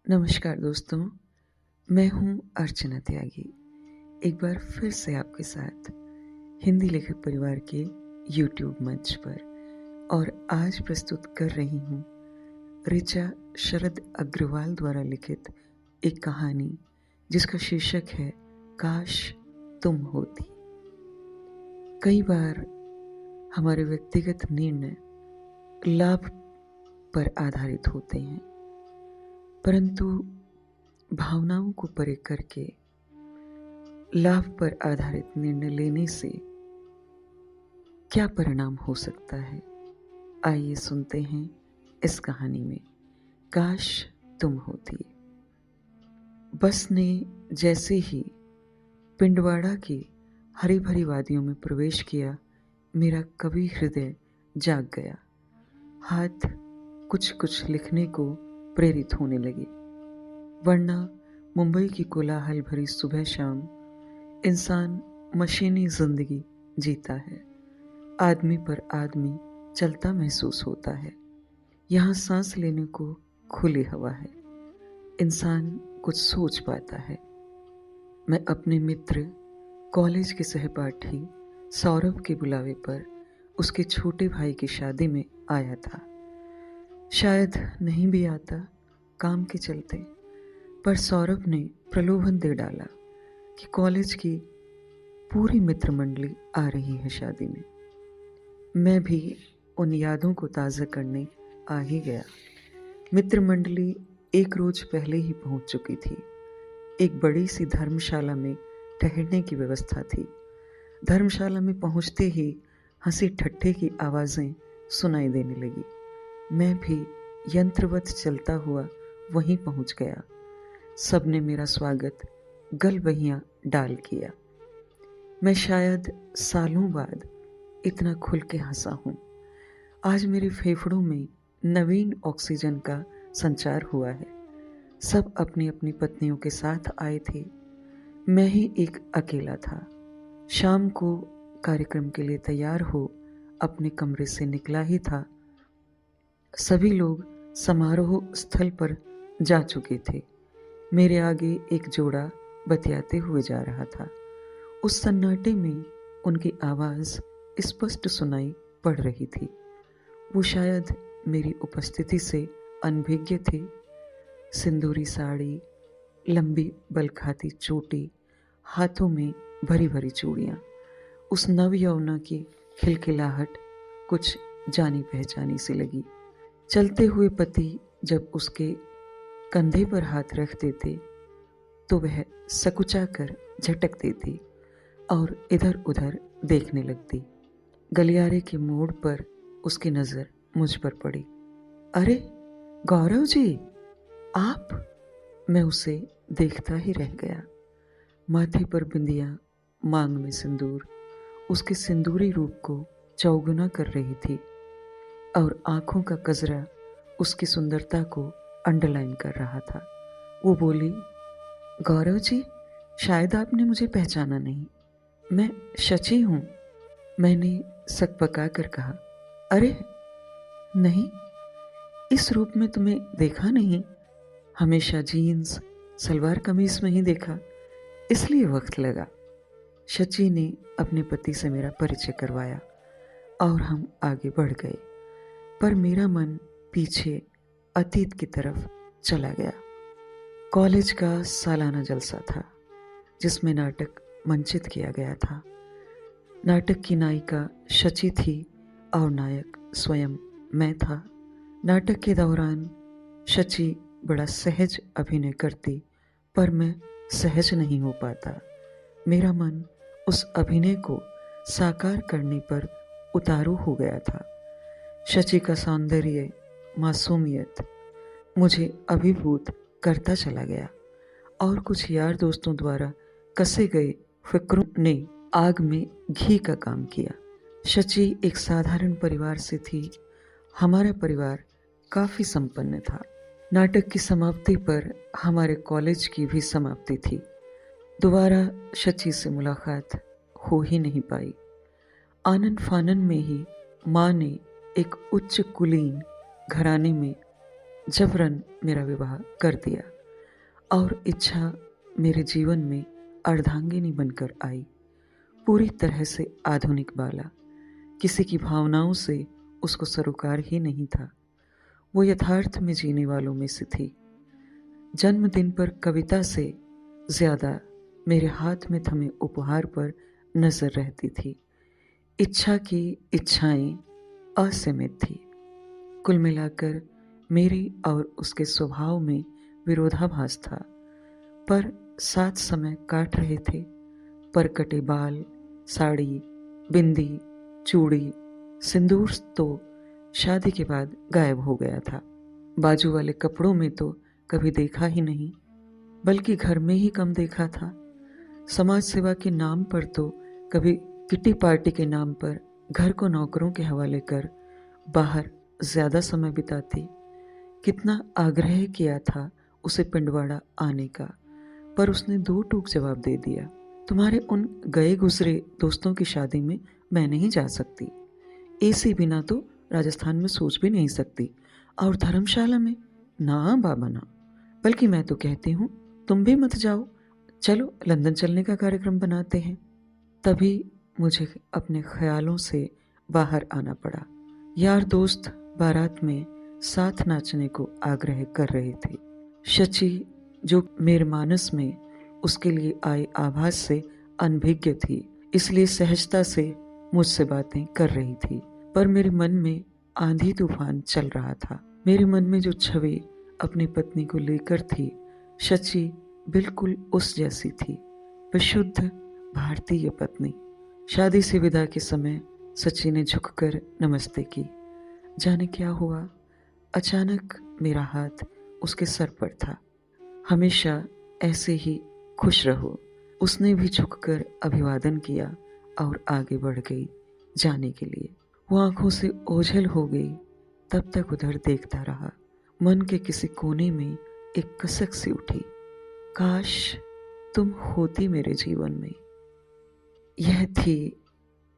नमस्कार दोस्तों, मैं हूँ अर्चना त्यागी। एक बार फिर से आपके साथ हिंदी लेखक परिवार के यूट्यूब मंच पर और आज प्रस्तुत कर रही हूँ ऋचा शरद अग्रवाल द्वारा लिखित एक कहानी जिसका शीर्षक है काश तुम होती। कई बार हमारे व्यक्तिगत निर्णय लाभ पर आधारित होते हैं, परंतु भावनाओं को परे करके लाभ पर आधारित निर्णय लेने से क्या परिणाम हो सकता है, आइए सुनते हैं इस कहानी में काश तुम होती। बस ने जैसे ही पिंडवाड़ा की हरी भरी वादियों में प्रवेश किया, मेरा कवि हृदय जाग गया। हाथ कुछ कुछ लिखने को प्रेरित होने लगे, वरना मुंबई की कोलाहल भरी सुबह शाम इंसान मशीनी जिंदगी जीता है। आदमी पर आदमी चलता महसूस होता है। यहाँ सांस लेने को खुली हवा है, इंसान कुछ सोच पाता है। मैं अपने मित्र कॉलेज के सहपाठी सौरभ के बुलावे पर उसके छोटे भाई की शादी में आया था। शायद नहीं भी आता काम के चलते, पर सौरभ ने प्रलोभन दे डाला कि कॉलेज की पूरी मित्र मंडली आ रही है शादी में। मैं भी उन यादों को ताज़ा करने आ ही गया। मित्र मंडली एक रोज पहले ही पहुंच चुकी थी। एक बड़ी सी धर्मशाला में ठहरने की व्यवस्था थी। धर्मशाला में पहुंचते ही हंसी ठट्ठे की आवाज़ें सुनाई देने लगी। मैं भी यंत्रवत चलता हुआ वहीं पहुंच गया। सबने मेरा स्वागत गलबहियां डाल किया। मैं शायद सालों बाद इतना खुल के हंसा हूँ। आज मेरे फेफड़ों में नवीन ऑक्सीजन का संचार हुआ है। सब अपनी अपनी पत्नियों के साथ आए थे, मैं ही एक अकेला था। शाम को कार्यक्रम के लिए तैयार हो अपने कमरे से निकला ही था। सभी लोग समारोह स्थल पर जा चुके थे। मेरे आगे एक जोड़ा बतियाते हुए जा रहा था। उस सन्नाटे में उनकी आवाज़ स्पष्ट सुनाई पड़ रही थी। वो शायद मेरी उपस्थिति से अनभिज्ञ थे। सिंदूरी साड़ी, लंबी बलखाती चोटी, हाथों में भरी भरी चूड़ियाँ। उस नव यौवना की खिलखिलाहट कुछ जानी पहचानी सी लगी। चलते हुए पति जब उसके कंधे पर हाथ रख देते तो वह सकुचा कर झटक देती और इधर उधर देखने लगती। गलियारे के मोड़ पर उसकी नज़र मुझ पर पड़ी। अरे गौरव जी, आप? मैं उसे देखता ही रह गया। माथे पर बिंदिया, मांग में सिंदूर उसके सिंदूरी रूप को चौगुना कर रही थी और आंखों का कजरा उसकी सुंदरता को अंडरलाइन कर रहा था। वो बोली, गौरव जी, शायद आपने मुझे पहचाना नहीं। मैं शची हूँ। मैंने सकपका कर कहा। अरे नहीं, इस रूप में तुम्हें देखा नहीं। हमेशा जीन्स सलवार कमीज में ही देखा, इसलिए वक्त लगा। शची ने अपने पति से मेरा परिचय करवाया और हम आगे बढ़ गए, पर मेरा मन पीछे अतीत की तरफ चला गया। कॉलेज का सालाना जलसा था जिसमें नाटक मंचित किया गया था। नाटक की नायिका शची थी और नायक स्वयं मैं था। नाटक के दौरान शची बड़ा सहज अभिनय करती, पर मैं सहज नहीं हो पाता। मेरा मन उस अभिनय को साकार करने पर उतारू हो गया था। शची का सौंदर्य, मासूमियत मुझे अभिभूत करता चला गया और कुछ यार दोस्तों द्वारा कसे गए फिक्रों ने आग में घी का काम किया। शची एक साधारण परिवार से थी। हमारा परिवार काफी संपन्न था। नाटक की समाप्ति पर हमारे कॉलेज की भी समाप्ति थी। दोबारा शची से मुलाकात हो ही नहीं पाई। आनन फानन में ही माँ ने एक उच्च कुलीन घराने में जबरन मेरा विवाह कर दिया। और इच्छा मेरे जीवन में अर्धांगिनी बनकर आई, पूरी तरह से आधुनिक बाला। किसी की भावनाओं से उसको सरोकार ही नहीं था। वो यथार्थ में जीने वालों में से थी। जन्मदिन पर कविता से ज्यादा मेरे हाथ में थमे उपहार पर नजर रहती थी। इच्छा की इच्छाएं असीमित थी। कुल मिलाकर मेरी और उसके स्वभाव में विरोधाभास था, पर साथ समय काट रहे थे। पर कटे बाल, साड़ी, बिंदी, चूड़ी, सिंदूर तो शादी के बाद गायब हो गया था। बाजू वाले कपड़ों में तो कभी देखा ही नहीं, बल्कि घर में ही कम देखा था। समाज सेवा के नाम पर तो कभी किटी पार्टी के नाम पर घर को नौकरों के हवाले कर बाहर ज्यादा समय बिताती। कितना आग्रह किया था उसे पिंडवाड़ा आने का, पर उसने दो टूक जवाब दे दिया, तुम्हारे उन गए गुजरे दोस्तों की शादी में मैं नहीं जा सकती। एसी बिना तो राजस्थान में सोच भी नहीं सकती, और धर्मशाला में ना बाबा ना। बल्कि मैं तो कहती हूँ तुम भी मत जाओ, चलो लंदन चलने का कार्यक्रम बनाते हैं। तभी मुझे अपने ख्यालों से बाहर आना पड़ा। यार दोस्त बारात में साथ नाचने को आग्रह कर रहे थे। शची, जो मेरे मानस में उसके लिए आए आभास से अनभिज्ञ थी, इसलिए सहजता से मुझसे बातें कर रही थी। पर मेरे मन में आंधी तूफान चल रहा था। मेरे मन में जो छवि अपनी पत्नी को लेकर थी, शची बिल्कुल उस जैसी थी, विशुद्ध भारतीय पत्नी। शादी से विदा के समय सची ने झुककर नमस्ते की। जाने क्या हुआ, अचानक मेरा हाथ उसके सर पर था। हमेशा ऐसे ही खुश रहो। उसने भी झुककर अभिवादन किया और आगे बढ़ गई जाने के लिए। वो आंखों से ओझल हो गई, तब तक उधर देखता रहा। मन के किसी कोने में एक कसक सी उठी, काश तुम होती मेरे जीवन में। यह थी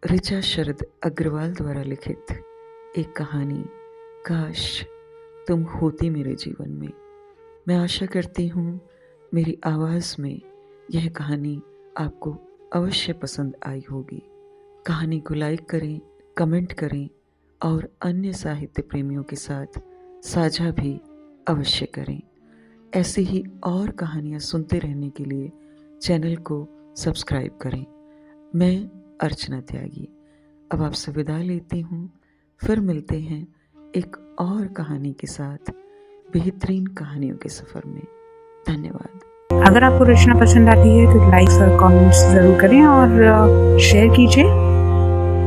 ऋचा शरद अग्रवाल द्वारा लिखित एक कहानी, काश तुम होती मेरे जीवन में। मैं आशा करती हूँ मेरी आवाज़ में यह कहानी आपको अवश्य पसंद आई होगी। कहानी को लाइक करें, कमेंट करें और अन्य साहित्य प्रेमियों के साथ साझा भी अवश्य करें। ऐसी ही और कहानियाँ सुनते रहने के लिए चैनल को सब्सक्राइब करें। मैं अर्चना त्यागी अब आपसे विदा लेती हूँ। फिर मिलते हैं एक और कहानी के साथ बेहतरीन कहानियों के सफ़र में। धन्यवाद। अगर आपको रचना पसंद आती है तो लाइक और कमेंट्स ज़रूर करें और शेयर कीजिए।